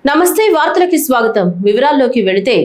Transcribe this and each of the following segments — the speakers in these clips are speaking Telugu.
నమస్తే వార్తలకి స్వాగతం. వివరాల్లోకి వెళితే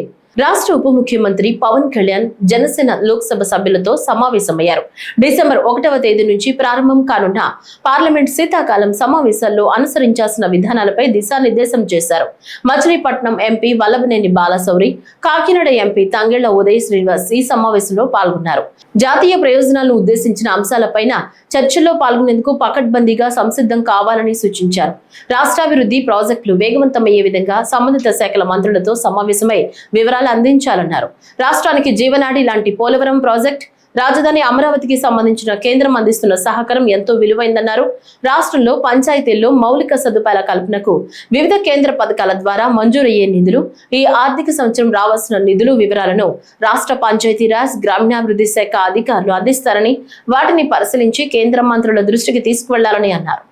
రాష్ట్ర ఉప ముఖ్యమంత్రి పవన్ కళ్యాణ్ జనసేన లోక్సభ సభ్యులతో సమావేశమయ్యారు. డిసెంబర్ 1వ తేదీ నుంచి ప్రారంభం కానున్న పార్లమెంట్ శీతాకాలం సమావేశాల్లో అనుసరించాల్సిన విధానాలపై దిశానిర్దేశం చేశారు. మచిలీపట్నం ఎంపీ వల్లభనేని బాలశౌరి, కాకినాడ ఎంపీ తంగెళ్ల ఉదయ్ శ్రీనివాస్ ఈ సమావేశంలో పాల్గొన్నారు. జాతీయ ప్రయోజనాలను ఉద్దేశించిన అంశాలపైన చర్చల్లో పాల్గొనేందుకు పకడ్బందీగా సంసిద్ధం కావాలని సూచించారు. రాష్ట్రాభివృద్ధి ప్రాజెక్టులు వేగవంతమయ్యే విధంగా సంబంధిత శాఖల మంత్రులతో సమావేశమై వివరాలు అందించాలన్నారు. రాష్ట్రానికి జీవనాడి లాంటి పోలవరం ప్రాజెక్ట్, రాజధాని అమరావతికి సంబంధించిన కేంద్రం అందిస్తున్న సహకారం ఎంతో విలువైందన్నారు. రాష్ట్రంలో పంచాయతీల్లో మౌలిక సదుపాయాల కల్పనకు వివిధ కేంద్ర పథకాల ద్వారా మంజూరయ్యే నిధులు, ఈ ఆర్థిక సంవత్సరం రావాల్సిన నిధులు వివరాలను రాష్ట్ర పంచాయతీరాజ్, గ్రామీణాభివృద్ధి శాఖ అధికారులు అందిస్తారని, వాటిని పరిశీలించి కేంద్ర మంత్రుల దృష్టికి తీసుకువెళ్లాలని అన్నారు.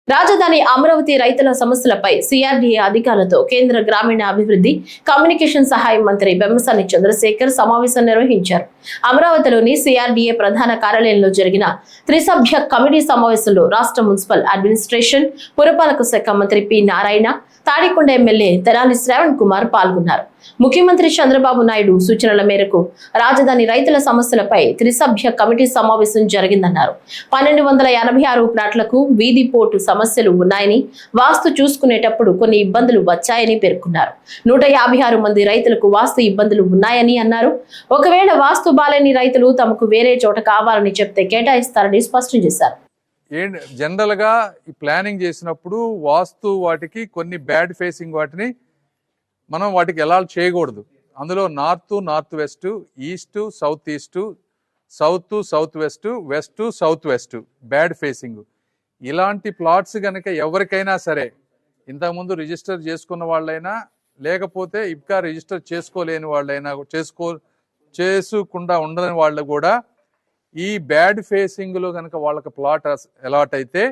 రాజధాని అమరావతి రైతుల సమస్యలపై సిఆర్డీఏ అధికారులతో కేంద్ర గ్రామీణ అభివృద్ధి కమ్యూనికేషన్ సహాయ మంత్రి బెమ్మసాని చంద్రశేఖర్ సమావేశం నిర్వహించారు. అమరావతిలోని సిఆర్డీఏ ప్రధాన కార్యాలయంలో జరిగిన త్రిసభ్య కమిటీ సమావేశంలో రాష్ట్ర మున్సిపల్ అడ్మినిస్ట్రేషన్, పురపాలక శాఖ మంత్రి పి నారాయణ, తాడికొండ ఎమ్మెల్యే తెనాలి శ్రావణ్ కుమార్ పాల్గొన్నారు. ముఖ్యమంత్రి చంద్రబాబు నాయుడు సూచనల మేరకు రాజధాని రైతుల సమస్యలపై త్రిసభ్య కమిటీ సమావేశం జరిగిందన్నారు. 1286 ప్లాట్లకు వీధి పోటు సమస్యలు ఉన్నాయని, వాస్తు చూసుకునేటప్పుడు కొన్ని ఇబ్బందులు వచ్చాయని పేర్కొన్నారు. 156 మంది రైతులకు వాస్తు ఇబ్బందులు ఉన్నాయని అన్నారు. ఒకవేళ వాస్తు బాలేని రైతులు తమకు వేరే చోట కావాలని చెప్తే కేటాయిస్తారని స్పష్టం చేశారు. జనరల్ గా ఈ ప్లానింగ్ చేసినప్పుడు వాస్తు వాటికి కొన్ని బ్యాడ్ ఫేసింగ్ వాటిని మనం వాటికి ఎలా చేయకూడదు. అందులో north west, east south east, south west, west south west bad facing. ఇలాంటి ప్లాట్స్ కనుక ఎవరికైనా సరే, ఇంతకుముందు రిజిస్టర్ చేసుకున్న వాళ్ళైనా లేకపోతే ఇంకా రిజిస్టర్ చేసుకోలేని వాళ్ళైనా, చేసుకుండా ఉండని వాళ్ళు కూడా ఈ బ్యాడ్ ఫేసింగ్ లో కనుక వాళ్ళకి ప్లాట్ అలాట్ అయితే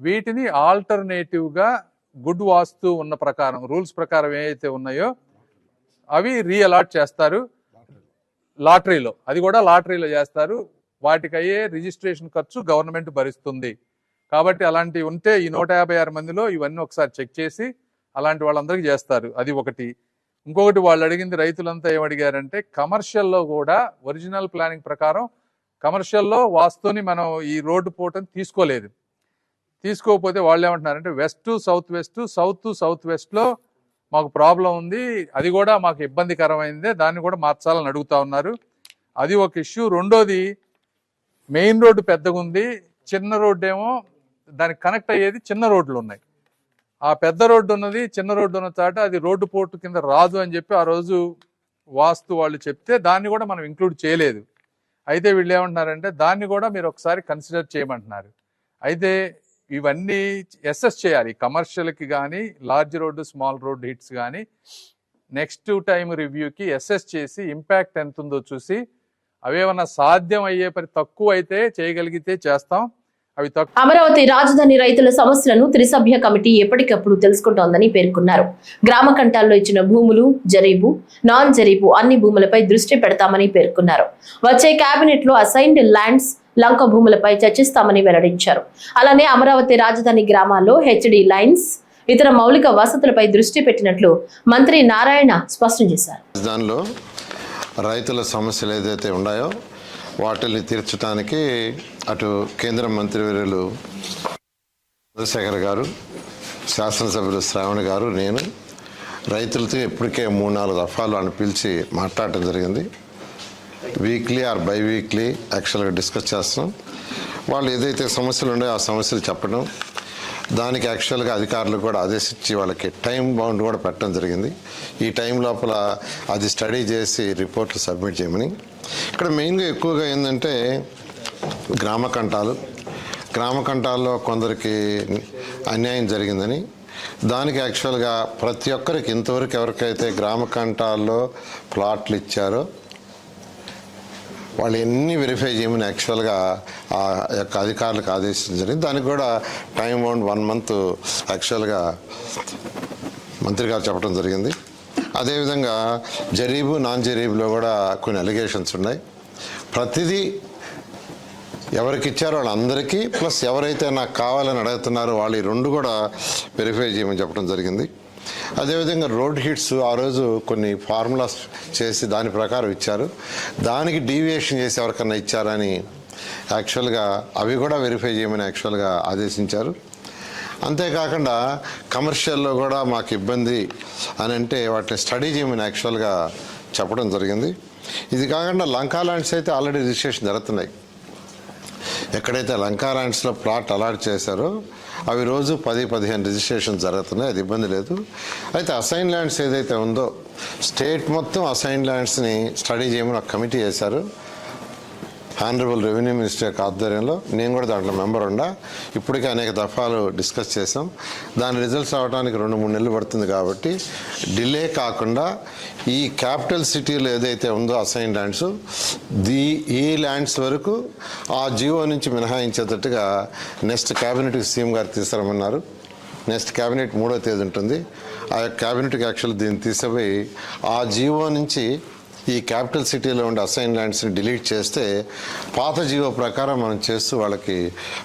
వీటిని ఆల్టర్నేటివ్ గా గుడ్ వాస్తు ఉన్న ప్రకారం, రూల్స్ ప్రకారం ఏవైతే ఉన్నాయో అవి రీఅలాట్ చేస్తారు లాటరీలో. అది కూడా లాటరీలో చేస్తారు. వాటికి అయ్యే రిజిస్ట్రేషన్ ఖర్చు గవర్నమెంట్ భరిస్తుంది. కాబట్టి అలాంటివి ఉంటే ఈ 156 మందిలో ఇవన్నీ ఒకసారి చెక్ చేసి అలాంటి వాళ్ళందరికీ చేస్తారు. అది ఒకటి. ఇంకొకటి, వాళ్ళు అడిగింది, రైతులంతా ఏమడిగారంటే కమర్షియల్లో కూడా ఒరిజినల్ ప్లానింగ్ ప్రకారం కమర్షియల్లో వాస్తుని మనం ఈ రోడ్డు పోవటం తీసుకోకపోతే వాళ్ళు ఏమంటున్నారంటే వెస్ట్ సౌత్ వెస్ట్లో మాకు ప్రాబ్లం ఉంది, అది కూడా మాకు ఇబ్బందికరమైందే, దాన్ని కూడా మార్చాలని అడుగుతా ఉన్నారు. అది ఒక ఇష్యూ. రెండోది, మెయిన్ రోడ్డు పెద్దగా ఉంది, చిన్న రోడ్డు ఏమో దానికి కనెక్ట్ అయ్యేది చిన్న రోడ్లు ఉన్నాయి. ఆ పెద్ద రోడ్డు ఉన్నది, చిన్న రోడ్డు ఉన్న చాట అది రోడ్డు పోర్టు కింద రాదు అని చెప్పి ఆ రోజు వాస్తు వాళ్ళు చెప్తే దాన్ని కూడా మనం ఇంక్లూడ్ చేయలేదు. అయితే వీళ్ళు ఏమంటున్నారంటే దాన్ని కూడా మీరు ఒకసారి కన్సిడర్ చేయమంటున్నారు. అయితే ఇవన్నీ అసెస్ చేయాలి. కమర్షియల్కి కానీ, large road, small road hits కానీ నెక్స్ట్ టైం రివ్యూకి అసెస్ చేసి ఇంపాక్ట్ ఎంత ఉందో చూసి అవేమన్నా సాధ్యం అయ్యే పని తక్కువ అయితే చేయగలిగితే చేస్తాం. అమరావతి రాజధాని రైతుల సమస్యలను త్రిసభ్య కమిటీ ఎప్పటికప్పుడు తెలుసుకుంటోందని పేర్కొన్నారు. గ్రామ కంటాల్లో ఇచ్చిన భూములు, జరీబు, నాన్ జరీబు అన్ని భూములపై దృష్టి పెడతామని పేర్కొన్నారు. వచ్చే కేబినెట్ లో అసైన్డ్ ల్యాండ్స్, లంక భూములపై చర్చిస్తామని వెల్లడించారు. అలానే అమరావతి రాజధాని గ్రామాల్లో హెచ్డి లైన్స్, ఇతర మౌలిక వసతులపై దృష్టి పెట్టినట్లు మంత్రి నారాయణ స్పష్టం చేశారు. దానిలో రైతుల సమస్యలు ఏదైతే ఉన్నాయో వాటిని తీర్చడానికి అటు కేంద్ర మంత్రివర్యులు చంద్రశేఖర్ గారు, శాసనసభ్యులు శ్రావణ్ గారు, నేను రైతులతో ఇప్పటికే 3-4 దఫాలు అని పిలిచి మాట్లాడటం జరిగింది. వీక్లీ ఆర్ బై వీక్లీ యాక్చువల్గా డిస్కస్ చేస్తున్నాం. వాళ్ళు ఏదైతే సమస్యలు ఉన్నాయో ఆ సమస్యలు చెప్పడం, దానికి యాక్చువల్గా అధికారులు కూడా ఆదేశించి వాళ్ళకి టైం బౌండ్ కూడా పెట్టడం జరిగింది. ఈ టైం లోపల అది స్టడీ చేసి రిపోర్ట్లు సబ్మిట్ చేయమని. ఇక్కడ మెయిన్గా ఎక్కువగా ఏంటంటే గ్రామ కంటాల్లో కొందరికి అన్యాయం జరిగిందని, దానికి యాక్చువల్గా ప్రతి ఒక్కరికి ఇంతవరకు ఎవరికైతే గ్రామ కంటాల్లో ప్లాట్లు ఇచ్చారో వాళ్ళు ఎన్ని వెరిఫై చేయమని యాక్చువల్గా ఆ యొక్క అధికారులకు ఆదేశించండి. దానికి కూడా టైం బౌండ్ 1 month యాక్చువల్గా మంత్రి గారు చెప్పడం జరిగింది. అదేవిధంగా జరీబు, నాన్ జరీబులో కూడా కొన్ని అలిగేషన్స్ ఉన్నాయి. ప్రతిదీ ఎవరికి ఇచ్చారో వాళ్ళందరికీ, ప్లస్ ఎవరైతే నాకు కావాలని అడుగుతున్నారో వాళ్ళు ఈ రెండు కూడా వెరిఫై చేయమని చెప్పడం జరిగింది. అదేవిధంగా రోడ్ హిట్స్ ఆ రోజు కొన్ని ఫార్ములాస్ చేసి దాని ప్రకారం ఇచ్చారు, దానికి డీవియేషన్ చేసి ఎవరికన్నా ఇచ్చారని యాక్చువల్గా అవి కూడా వెరిఫై చేయమని యాక్చువల్గా ఆదేశించారు. అంతేకాకుండా కమర్షియల్లో కూడా మాకు ఇబ్బంది అని అంటే వాటిని స్టడీ చేయమని యాక్చువల్గా చెప్పడం జరిగింది. ఇది కాకుండా లంకా ల్యాండ్స్ అయితే ఆల్రెడీ రిజిస్ట్రేషన్ జరుగుతున్నాయి. ఎక్కడైతే లంకా ల్యాండ్స్లో ప్లాట్ అలాట్ చేశారో అవి రోజు 10-15 రిజిస్ట్రేషన్ జరుగుతున్నాయి, అది ఇబ్బంది లేదు. అయితే అసైన్ ల్యాండ్స్ ఏదైతే ఉందో స్టేట్ మొత్తం అసైన్ ల్యాండ్స్ని స్టడీ చేయమని ఒక కమిటీ చేశారు. ఆనరబుల్ రెవెన్యూ మినిస్టర్ యొక్క ఆధ్వర్యంలో నేను కూడా దాంట్లో మెంబర్ ఉండా. ఇప్పటికే అనేక దఫాలు డిస్కస్ చేసాం. దాని రిజల్ట్స్ రావడానికి 2-3 నెలలు పడుతుంది. కాబట్టి డిలే కాకుండా ఈ క్యాపిటల్ సిటీలో ఏదైతే ఉందో అసైన్ ల్యాండ్స్ ఈ ల్యాండ్స్ వరకు ఆ జియో నుంచి మినహాయించేటట్టుగా నెక్స్ట్ క్యాబినెట్కి సీఎం గారు తీసుకురమన్నారు. నెక్స్ట్ క్యాబినెట్ 3వ తేదీ ఉంటుంది. ఆ క్యాబినెట్కి యాక్చువల్ దీన్ని తీసుకుపోయి ఆ జియో నుంచి ఈ క్యాపిటల్ సిటీలో ఉండే అసైన్ ల్యాండ్స్ని డిలీట్ చేస్తే పాత జీవో ప్రకారం మనం చేస్తూ వాళ్ళకి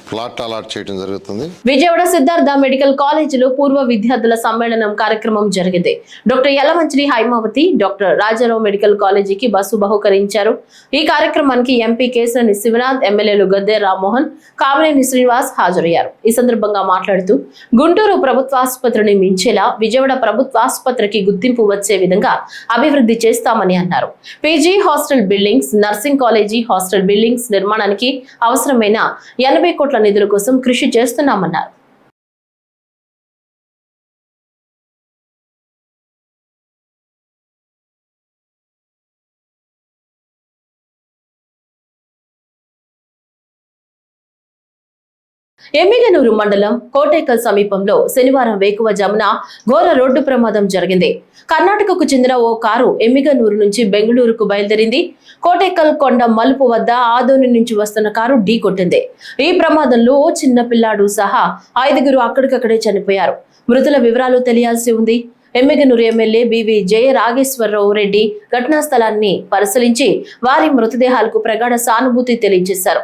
ప్లాట్ అలాట్ చేయడం జరుగుతుంది. విజయవాడ సిద్ధార్థ మెడికల్ కాలేజీలో పూర్వ విద్యార్థుల సమ్మేళనం కార్యక్రమం జరిగింది. Doctor Yalamanchili Haimavathi doctor Rajarao medical కాలేజీకి బస్సు బహుకరించారు. ఈ కార్యక్రమానికి ఎంపీ కేశినేని శివనాథ్, ఎమ్మెల్యేలు గద్దె రామ్మోహన్, కామినేని శ్రీనివాస్ హాజరయ్యారు. ఈ సందర్భంగా మాట్లాడుతూ గుంటూరు ప్రభుత్వ ఆసుపత్రిని మించేలా విజయవాడ ప్రభుత్వ ఆసుపత్రికి గుర్తింపు వచ్చే విధంగా అభివృద్ధి చేస్తామని అన్నారు. PG hostel buildings, nursing college hostel buildings నిర్మాణానికి అవసరమైన 80 కోట్ల నిధుల కోసం కృషి చేస్తున్నామన్నారు. ఎమ్మిగనూరు మండలం కోటేకల్ సమీపంలో శనివారం వేకువజామున ఘోర రోడ్డు ప్రమాదం జరిగింది. కర్ణాటకకు చెందిన ఓ కారు ఎమ్మిగనూరు నుంచి బెంగళూరుకు బయలుదేరింది. కోటేకల్ కొండ మలుపు వద్ద ఆదోని నుంచి వస్తున్న కారు ఢీకొట్టింది. ఈ ప్రమాదంలో ఓ చిన్న పిల్లాడు సహా 5గురు అక్కడికక్కడే చనిపోయారు. మృతుల వివరాలు తెలియాల్సి ఉంది. ఎమ్మిగనూరు ఎమ్మెల్యే బివి జయరాగేశ్వరరావు రెడ్డి ఘటనా స్థలాన్ని పరిశీలించి వారి మృతదేహాలకు ప్రగాఢ సానుభూతి తెలియజేశారు.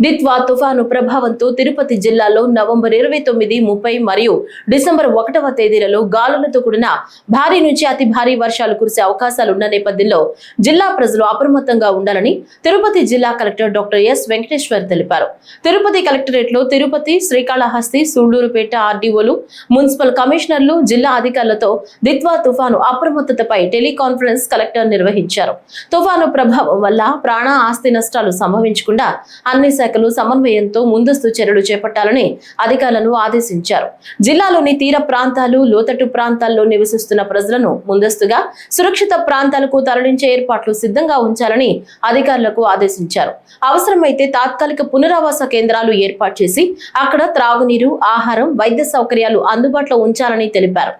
దిత్వా తుఫాను ప్రభావంతో తిరుపతి జిల్లాలో నవంబర్ 29, 30 మరియు డిసెంబర్ 1వ తేదీలలో గాలులతో కూడిన భారీ నుంచి అతి భారీ వర్షాలు కురిసే అవకాశాలున్న నేపథ్యంలో జిల్లా ప్రజలు అప్రమత్తంగా ఉండాలని తిరుపతి జిల్లా కలెక్టర్ డాక్టర్ ఎస్ వెంకటేశ్వర్ తెలిపారు. తిరుపతి కలెక్టరేట్ లో తిరుపతి, శ్రీకాళహస్తి, సూళ్లూరుపేట ఆర్డీఓలు, మున్సిపల్ కమిషనర్లు, జిల్లా అధికారులతో దిత్వా తుఫాను అప్రమత్తతపై టెలికాన్ఫరెన్స్ కలెక్టర్ నిర్వహించారు. తుఫాను ప్రభావం వల్ల ప్రాణ ఆస్తి నష్టాలు సంభవించకుండా అన్ని సమన్వయంతో ముందస్తు చర్యలు చేపట్టాలని అధికారులను ఆదేశించారు. జిల్లాలోని తీర ప్రాంతాలు, లోతట్టు ప్రాంతాల్లో నివసిస్తున్న ప్రజలను ముందస్తుగా సురక్షిత ప్రాంతాలకు తరలించే ఏర్పాట్లు సిద్ధంగా ఉంచాలని అధికారులకు ఆదేశించారు. అవసరమైతే తాత్కాలిక పునరావాస కేంద్రాలు ఏర్పాటు చేసి అక్కడ త్రాగునీరు, ఆహారం, వైద్య సౌకర్యాలు అందుబాటులో ఉంచాలని తెలిపారు.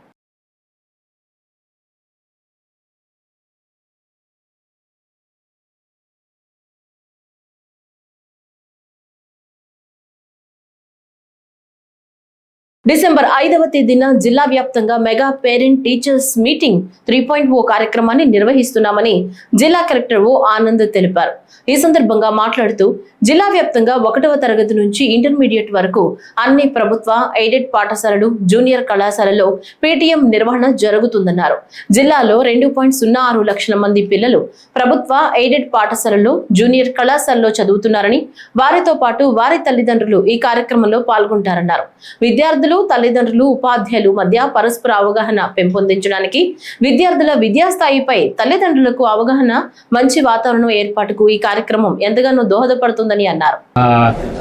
డిసెంబర్ 5వ తేదీన జిల్లా వ్యాప్తంగా మెగా పేరెంట్ టీచర్స్ మీటింగ్ 3.0 కార్యక్రమాన్ని నిర్వహిస్తున్నామని జిల్లా కలెక్టర్ ఓ ఆనంద్ తెలిపారు. ఈ సందర్భంగా మాట్లాడుతూ జిల్లా వ్యాప్తంగా 1వ తరగతి నుంచి ఇంటర్మీడియట్ వరకు అన్ని ప్రభుత్వ, ఎయిడెడ్ పాఠశాలలు, జూనియర్ కళాశాలలో పీటీఎం నిర్వహణ జరుగుతుందన్నారు. జిల్లాలో 2.06 లక్షల మంది పిల్లలు ప్రభుత్వ, ఎయిడెడ్ పాఠశాలలో, జూనియర్ కళాశాలలో చదువుతున్నారని, వారితో పాటు వారి తల్లిదండ్రులు ఈ కార్యక్రమంలో పాల్గొంటారన్నారు. విద్యార్థులు, తల్లిదండ్రులు, ఉపాధ్యాయులు మధ్య పరస్పర అవగాహన పెంపొందించడానికి, విద్యార్థుల విద్యాస్థాయిపై తల్లిదండ్రులకు అవగాహన, మంచి వాతావరణం ఏర్పాటుకు ఈ కార్యక్రమం ఎంతగానో దోహదపడుతుందని అన్నారు.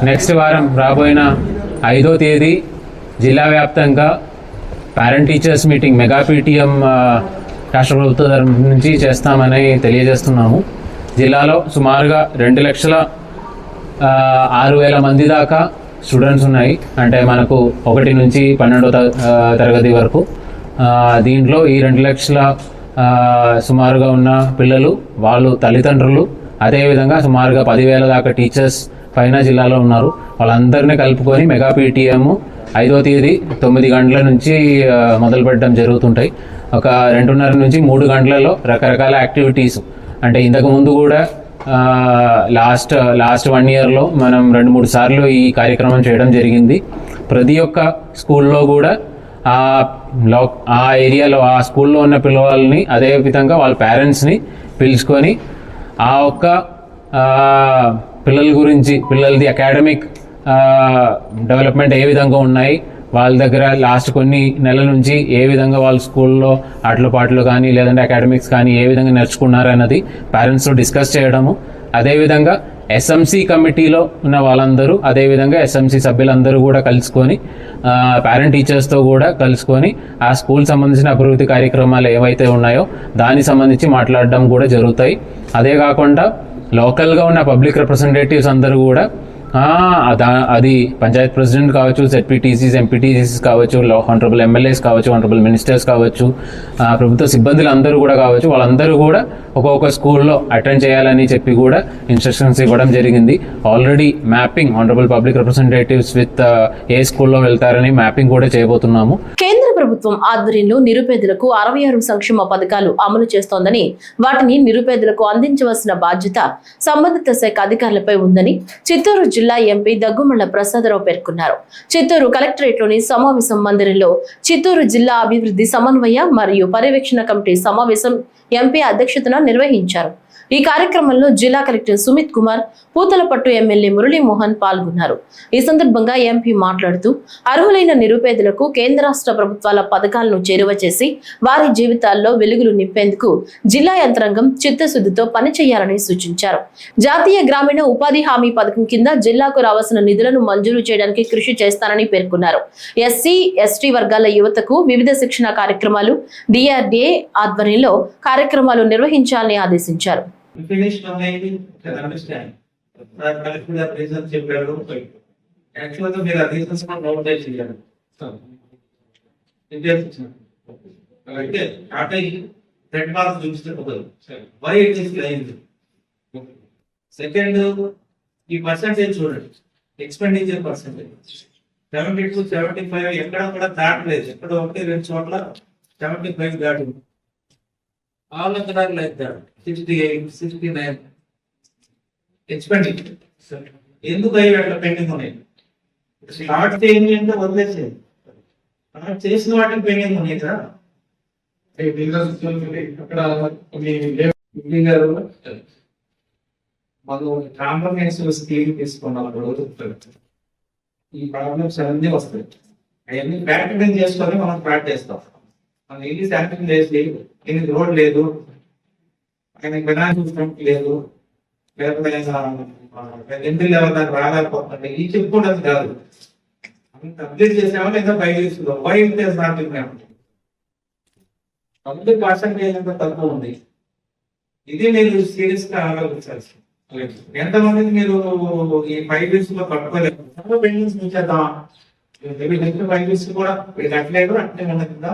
నెక్స్ట్ వారం రాబోయిన 5వ తేదీ జిల్లా వ్యాప్తంగా parent teachers meeting mega PTM రాష్ట్ర ప్రభుత్వ తరఫు నుంచి చేస్తామని తెలియజేస్తున్నాము. జిల్లాలో సుమారుగా 2,06,000 మంది దాకా స్టూడెంట్స్ ఉన్నాయి. అంటే మనకు 1 నుంచి 12వ తరగతి వరకు. దీంట్లో ఈ 2 లక్షల సుమారుగా ఉన్న పిల్లలు, వాళ్ళు తల్లిదండ్రులు, అదేవిధంగా సుమారుగా 10,000 దాకా టీచర్స్ పైన జిల్లాలో ఉన్నారు. వాళ్ళందరినీ కలుపుకొని మెగా పీటీఎం 5వ తేదీ 9 గంటల నుంచి మొదలు పెట్టడం జరుగుతుంటాయి. ఒక 2:30 నుంచి 3 గంటలలో రకరకాల యాక్టివిటీస్, అంటే ఇంతకుముందు కూడా లాస్ట్ 1 ఇయర్లో మనం 2-3 సార్లు ఈ కార్యక్రమం చేయడం జరిగింది. ప్రతి ఒక్క స్కూల్లో కూడా ఆ ఏరియాలో ఆ స్కూల్లో ఉన్న పిల్లవాళ్ళని, అదే విధంగా వాళ్ళ పేరెంట్స్ని పిలుచుకొని ఆ ఒక్క పిల్లల గురించి, పిల్లలది అకాడమిక్ డెవలప్మెంట్ ఏ విధంగా ఉన్నాయి, వాళ్ళ దగ్గర లాస్ట్ కొన్ని నెలల నుంచి ఏ విధంగా వాళ్ళ స్కూల్లో ఆటలు పాటలు కానీ లేదంటే అకాడమిక్స్ కానీ ఏ విధంగా నేర్చుకున్నారు అన్నది పేరెంట్స్తో డిస్కస్ చేయడము. అదేవిధంగా ఎస్ఎంసి కమిటీలో ఉన్న వాళ్ళందరూ, అదేవిధంగా ఎస్ఎంసి సభ్యులందరూ కూడా కలుసుకొని పేరెంట్ టీచర్స్తో కూడా కలుసుకొని ఆ స్కూల్ సంబంధించిన అభివృద్ధి కార్యక్రమాలు ఏవైతే ఉన్నాయో దానికి సంబంధించి మాట్లాడడం కూడా జరుగుతాయి. అదే కాకుండా లోకల్గా ఉన్న పబ్లిక్ రిప్రజెంటేటివ్స్ అందరూ కూడా అది పంచాయత్ ప్రెసిడెంట్ కావచ్చు, ZPTCs, MPTCs కావచ్చు, హానరబుల్ ఎమ్మెల్యేస్ కావచ్చు, హానరబుల్ మినిస్టర్స్ కావచ్చు, ప్రభుత్వ సిబ్బందులు అందరూ కూడా కావచ్చు, వాళ్ళందరూ కూడా ఒక్కొక్క స్కూల్లో అటెండ్ చేయాలని చెప్పి కూడా ఇన్స్ట్రక్షన్స్ ఇవ్వడం జరిగింది. Already mapping honourable public representatives with a స్కూల్లో వెళ్తారని మ్యాపింగ్ కూడా చేయబోతున్నాము. కేంద్ర ప్రభుత్వం ఆధ్వర్యంలో నిరుపేదలకు 66 సంక్షేమ పథకాలు అమలు చేస్తోందని, వాటిని నిరుపేదలకు అందించవలసిన బాధ్యత సంబంధిత శాఖ అధికారులపై ఉందని చిత్తూరు జిల్లా ఎంపీ దగ్గుమళ్ల ప్రసాదరావు పేర్కొన్నారు. చిత్తూరు కలెక్టరేట్లోని సమావేశం మందిరంలో చిత్తూరు జిల్లా అభివృద్ధి సమన్వయ మరియు పర్యవేక్షణ కమిటీ సమావేశం ఎంపీ అధ్యక్షతన నిర్వహించారు. ఈ కార్యక్రమంలో జిల్లా కలెక్టర్ సుమిత్ కుమార్, పూతలపట్టు ఎమ్మెల్యే మురళీమోహన్ పాల్గొన్నారు. ఈ సందర్భంగా ఎంపీ మాట్లాడుతూ అర్హులైన నిరుపేదలకు కేంద్ర రాష్ట్ర ప్రభుత్వాల పథకాలను చేరువ చేసి వారి జీవితాల్లో వెలుగులు నింపేందుకు జిల్లా యంత్రాంగం చిత్తశుద్ధితో పనిచేయాలని సూచించారు. జాతీయ గ్రామీణ ఉపాధి హామీ పథకం కింద జిల్లాకు రావాల్సిన నిధులను మంజూరు చేయడానికి కృషి చేస్తానని పేర్కొన్నారు. ఎస్సీ, ఎస్టీ వర్గాల యువతకు వివిధ శిక్షణ కార్యక్రమాలు DRDA ఆధ్వర్యంలో కార్యక్రమాలు నిర్వహించాలని ఆదేశించారు. Finished online, can understand. Collecting the reasons చెప్పారు. Actually మీరు reasons నోట్ చేయాలి. అయితే ఆటై రెడ్ మార్క్స్ చూపిస్తారు. Why it is lying? Second, ఈ పర్సెంటేజ్ చూడండి. ఎక్స్పెండిచర్ పర్సెంటేజ్ 70 to 75 ఎక్కడ కూడా దాటలేదు. ఎక్కడ 1-2 చోట్ల 75 దాటింది. All of that like that. 68, 69 expenditure. ఎందుకు అవి అట్లా పెండింగ్ ఉన్నాయి? స్టార్ట్ చేయండి అంటే వదిలేసేది. మనం చేసిన వాటికి పెండింగ్ ఉన్నాయి కదా. అక్కడ గారు మనం కాంప్రమైజ్ స్కీమ్ తీసుకున్నప్పుడు ఈ ప్రాబ్లమ్స్ అన్నీ వస్తాయి. అవన్నీ ప్రాక్టికల్ చేసుకొని మనం స్టార్ట్ చేస్తాం. మనం ఇల్లు శాంక్షన్ చేసి దీనికి రోడ్ లేదు, ఆయనకి ఫైనాన్షియల్ లేదు, లేకపోతే ఎంట్రీ లెవెల్ దానికి రాలేకపోతుంటే ఈ చెప్పుకోవడానికి కాదు. కంప్లీట్ చేసామో లేదా 5 years లో 5 years పబ్లిక్ పర్సెంటేజ్ అంత తక్కువ ఉంది. ఇది మీరు సీరియస్ గా ఆలోచించాల్సి. ఎంతమందిని మీరు ఈ 5 years లో పట్టుకోలేదు. పెండింగ్స్ చూసేద్దాం. 5 years కూడా వీళ్ళు అట్లేదు అంటే ఉండదా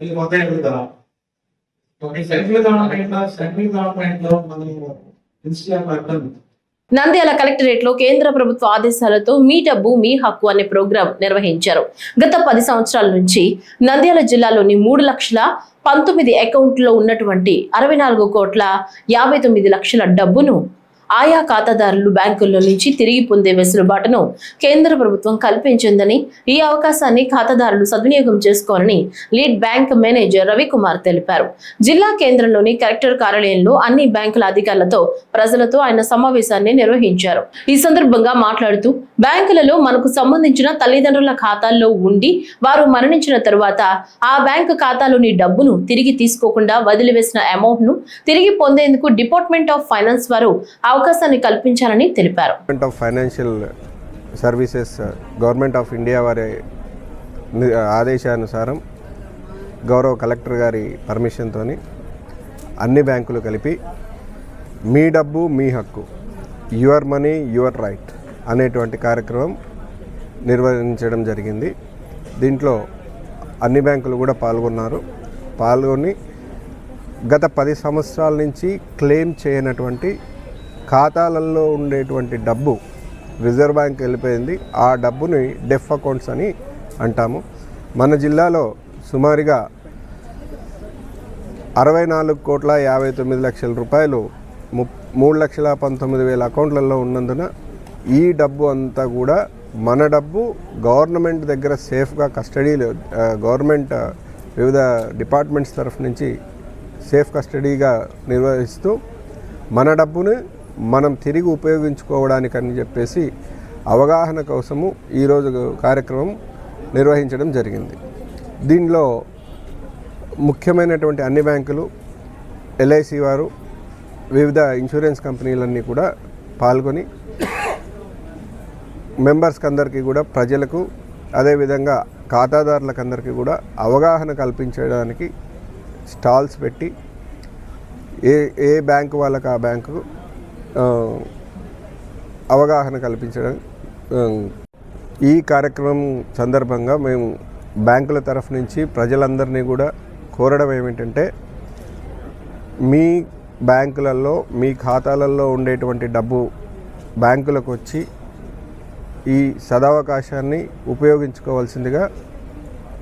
ఇది మొత్తం ఎదుగుతాం. సెంట్రల్ గవర్నమెంట్ లో మనం ఇన్స్టిట్యూట్ నంద్యాల కలెక్టరేట్ లో కేంద్ర ప్రభుత్వ ఆదేశాలతో మీ డబ్బు మీ హక్కు అనే ప్రోగ్రాం నిర్వహించారు. గత 10 సంవత్సరాల నుంచి నంద్యాల జిల్లాలోని 3,19,000 అకౌంట్లో ఉన్నటువంటి 64,59,00,000 డబ్బును ఆయా ఖాతాదారులు బ్యాంకుల్లో నుంచి తిరిగి పొందే వెసులుబాటును కేంద్ర ప్రభుత్వం కల్పించిందని, ఈ అవకాశాన్ని ఖాతాదారులు సద్వినియోగం చేసుకోవాలని లీడ్ బ్యాంక్ మేనేజర్ రవికుమార్ తెలిపారు. జిల్లా కేంద్రంలోని కలెక్టర్ కార్యాలయంలో అన్ని బ్యాంకుల అధికారులతో ప్రజలతో ఆయన సమావేశాన్ని నిర్వహించారు. ఈ సందర్భంగా మాట్లాడుతూ బ్యాంకులలో మనకు సంబంధించిన తల్లిదండ్రుల ఖాతాల్లో ఉండి వారు మరణించిన తరువాత ఆ బ్యాంకు ఖాతాలోని డబ్బును తిరిగి తీసుకోకుండా వదిలివేసిన అమౌంట్ ను తిరిగి పొందేందుకు డిపార్ట్మెంట్ ఆఫ్ ఫైనాన్స్ వారు అవకాశాన్ని కల్పించాలని తెలిపారు. Department of financial services government of India వారి ఆదేశానుసారం గౌరవ కలెక్టర్ గారి పర్మిషన్తో అన్ని బ్యాంకులు కలిపి మీ డబ్బు మీ హక్కు, యువర్ మనీ యువర్ రైట్ అనేటువంటి కార్యక్రమం నిర్వహించడం జరిగింది. దీంట్లో అన్ని బ్యాంకులు కూడా పాల్గొని గత 10 సంవత్సరాల నుంచి క్లెయిమ్ చేయనటువంటి ఖాతాలలో ఉండేటువంటి డబ్బు రిజర్వ్ బ్యాంక్ వెళ్ళిపోయింది. ఆ డబ్బుని డెఫ్ అకౌంట్స్ అని అంటాము. మన జిల్లాలో సుమారుగా 64,59,00,000 రూపాయలు 3,19,000 అకౌంట్లలో ఉన్నందున ఈ డబ్బు అంతా కూడా మన డబ్బు గవర్నమెంట్ దగ్గర సేఫ్గా కస్టడీలో గవర్నమెంట్ వివిధ డిపార్ట్మెంట్స్ తరఫు నుంచి సేఫ్ కస్టడీగా నిర్వహిస్తూ మన డబ్బుని మనం తిరిగి ఉపయోగించుకోవడానికని చెప్పేసి అవగాహన కోసము ఈరోజు కార్యక్రమం నిర్వహించడం జరిగింది. దీనిలో ముఖ్యమైనటువంటి అన్ని బ్యాంకులు, ఎల్ఐసి వారు, వివిధ ఇన్సూరెన్స్ కంపెనీలన్నీ కూడా పాల్గొని మెంబర్స్కి అందరికీ కూడా, ప్రజలకు అదేవిధంగా ఖాతాదారులకు అందరికీ కూడా అవగాహన కల్పించడానికి స్టాల్స్ పెట్టి ఏ బ్యాంకు వాళ్ళకి ఆ బ్యాంకు అవగాహన కల్పించడం. ఈ కార్యక్రమం సందర్భంగా మేము బ్యాంకుల తరఫు నుంచి ప్రజలందరినీ కూడా కోరడం ఏమిటంటే, మీ బ్యాంకులలో మీ ఖాతాలలో ఉండేటువంటి డబ్బు బ్యాంకులకు వచ్చి ఈ సదవకాశాన్ని ఉపయోగించుకోవాల్సిందిగా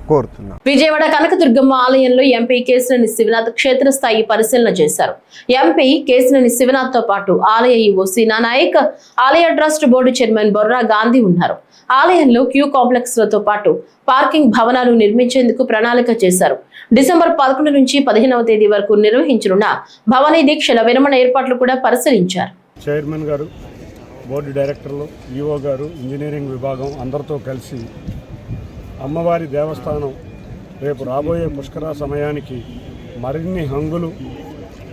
కోరుతున్నాం. విజయవాడ కనకదుర్గమ్మ ఆలయంలో ఎంపీ కేశినేని శివనాథ్ క్షేత్రస్థాయి పరిశీలన చేశారు. ఎంపీ కేశినేని శివనాథ్ తో పాటు ఆలయ ఈవో సీనా నాయక్, ఆలయ trust board chairman Borra Gandhi ఉన్నారు. ఆలయంలో క్యూ కాంప్లెక్స్ లతో పాటు పార్కింగ్ భవనాలు నిర్మించేందుకు ప్రణాళిక చేశారు. డిసెంబర్ 11 నుంచి 15వ తేదీ వరకు నిర్వహించనున్న భవానీ దీక్షల విరమణ ఏర్పాట్లు కూడా పరిశీలించారు. చైర్మన్ గారు, బోర్డు డైరెక్టర్లు, ఈఓ గారు, ఇంజనీరింగ్ విభాగం అందరితో కలిసి అమ్మవారి దేవస్థానం రేపు రాబోయే పుష్కర సమయానికి మరిన్ని హంగులు,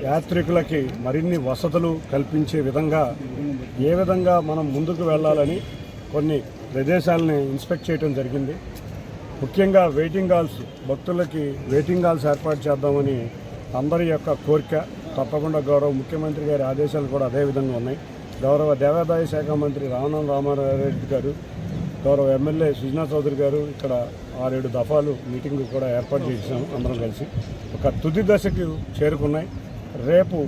యాత్రికులకి మరిన్ని వసతులు కల్పించే విధంగా ఏ విధంగా మనం ముందుకు వెళ్ళాలని కొన్ని ప్రదేశాలని ఇన్స్పెక్ట్ చేయడం జరిగింది. ముఖ్యంగా వెయిటింగ్ హాల్స్, భక్తులకి వెయిటింగ్ హాల్స్ ఏర్పాటు చేద్దామని అందరి యొక్క కోరిక. తప్పకుండా గౌరవ ముఖ్యమంత్రి గారి ఆదేశాలు కూడా అదే విధంగా ఉన్నాయి. గౌరవ దేవాదాయ శాఖ మంత్రి రామనాథ రామారెడ్డి గారు, గౌరవ ఎమ్మెల్యే సుజనా చౌదరి గారు ఇక్కడ 6-7 దఫాలు మీటింగ్ కూడా ఏర్పాటు చేసాము. అందరం కలిసి ఒక తుది దశకు చేరుకున్నాయి. రేపు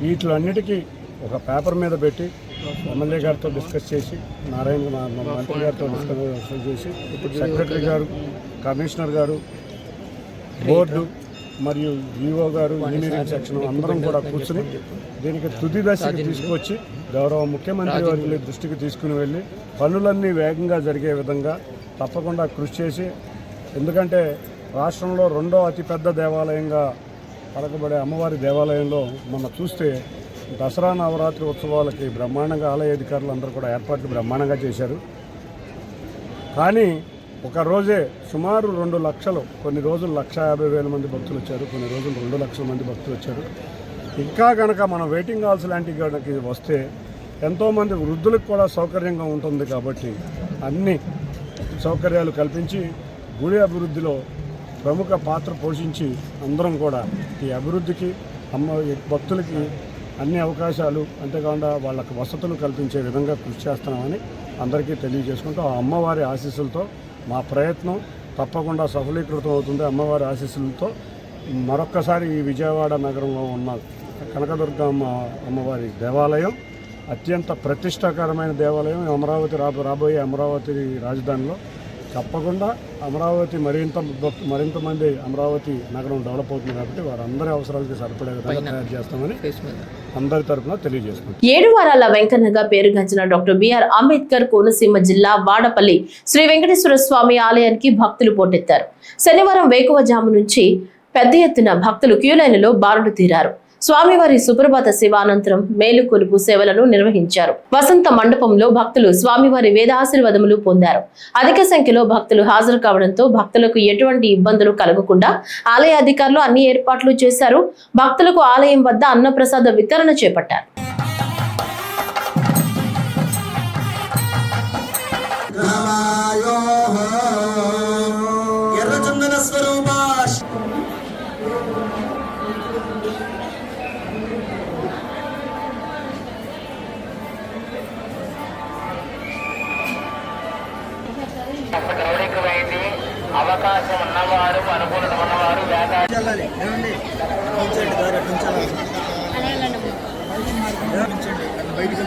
వీటిలన్నిటికీ ఒక పేపర్ మీద పెట్టి ఎమ్మెల్యే గారితో డిస్కస్ చేసి, నారాయణ మంత్రి గారితో డిస్కస్ చేసి, సెక్రటరీ గారు, కమిషనర్ గారు, బోర్డు మరియు ఈఓ గారు, ఇంజనీరింగ్ సెక్షన్ అందరం కూడా కూర్చుని దీనికి తుది దశకి తీసుకొచ్చి గౌరవ ముఖ్యమంత్రి వారి దృష్టికి తీసుకుని వెళ్ళి పనులన్నీ వేగంగా జరిగే విధంగా తప్పకుండా కృషి చేసి, ఎందుకంటే రాష్ట్రంలో 2వ అతిపెద్ద దేవాలయంగా పలకబడే అమ్మవారి దేవాలయంలో మనం చూస్తే దసరా నవరాత్రి ఉత్సవాలకి బ్రహ్మాండంగా ఆలయ అధికారులు అందరూ కూడా ఏర్పాట్లు బ్రహ్మాండంగా చేశారు. కానీ ఒక రోజే సుమారు 2 లక్షలు, కొన్ని రోజులు 1,50,000 మంది భక్తులు వచ్చారు, కొన్ని రోజులు 2 లక్షల మంది భక్తులు వచ్చారు. ఇంకా కనుక మనం వెయిటింగ్ హాల్స్ లాంటివి కనుక వస్తే ఎంతోమంది వృద్ధులకు కూడా సౌకర్యంగా ఉంటుంది. కాబట్టి అన్ని సౌకర్యాలు కల్పించి గుడి అభివృద్ధిలో ప్రముఖ పాత్ర పోషించి అందరం కూడా ఈ అభివృద్ధికి భక్తులకి అన్ని అవకాశాలు, అంతేకాకుండా వాళ్ళకి వసతులు కల్పించే విధంగా కృషి చేస్తున్నామని అందరికీ తెలియజేసుకుంటూ ఆ అమ్మవారి ఆశీస్సులతో మా ప్రయత్నం తప్పకుండా సఫలీకృతం అవుతుంది. అమ్మవారి ఆశీస్సులతో మరొక్కసారి ఈ విజయవాడ నగరంలో ఉన్న కనకదుర్గమ్మ అమ్మవారి దేవాలయం అత్యంత ప్రతిష్టాకరమైన దేవాలయం. అమరావతి రాబోయే అమరావతి రాజధానిలో తప్పకుండా అమరావతి మరింత మంది అమరావతి నగరం డెవలప్ అవుతుంది. కాబట్టి వారందరి అవసరాలకి సరిపడే విధంగా తయారు చేస్తామని అందరి తరఫున తెలియజేస్తున్నాం. 7 వారాల వెంకన్నగా పేరుగాంచిన డాక్టర్ బిఆర్ అంబేద్కర్ కోనసీమ జిల్లా వాడపల్లి శ్రీ వెంకటేశ్వర స్వామి ఆలయానికి భక్తులు పోటెత్తారు. శనివారం వేకువజాము నుంచి పెద్ద ఎత్తున భక్తులు క్యూలైన్లలో బారులు తీరారు. స్వామివారి సుప్రభాత సేవ అనంతరం మేలుకొలుపు సేవలను నిర్వహించారు. వసంత మండపంలో భక్తులు స్వామివారి వేదాశీర్వాదములు పొందారు. అధిక సంఖ్యలో భక్తులు హాజరు కావడంతో భక్తులకు ఎటువంటి ఇబ్బందులు కలగకుండా ఆలయ అధికారులు అన్ని ఏర్పాట్లు చేశారు. భక్తులకు ఆలయం వద్ద అన్నప్రసాద వితరణ చేపట్టారు. అవకాశం ఉన్నవారు, అనుకూలత ఉన్నవారు బయటికి